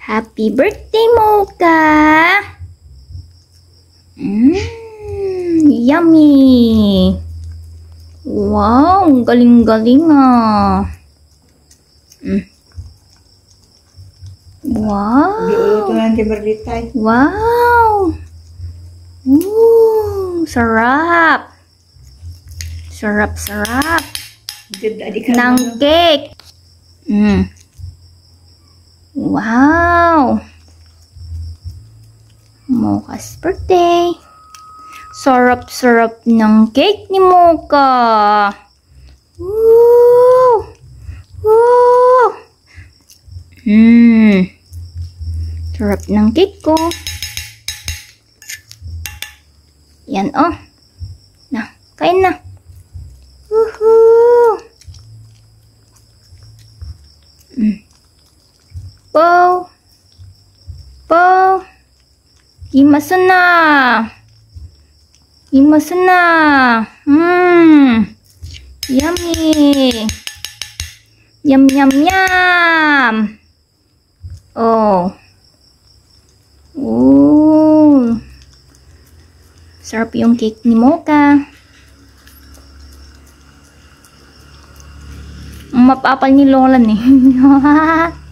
Happy birthday, Mocha! Yummy! Wow, galing-galing ah. Wow! Diuluto ng tiberlitay. Wow! Sarap! Sarap-sarap! Ng cake! Wow! Mocha's birthday! Sarap-sarap ng cake ni Mocha! Woo! Woo! Sarap ng cake ko. Yan oh. Na, kain na. Woohoo! Pow! Pow! Imaso na! Imaso na! Yummy! Yum, yum, yum! Oh! Ooh! Sarap yung cake ni Mocha. Mapapal ni Lola eh.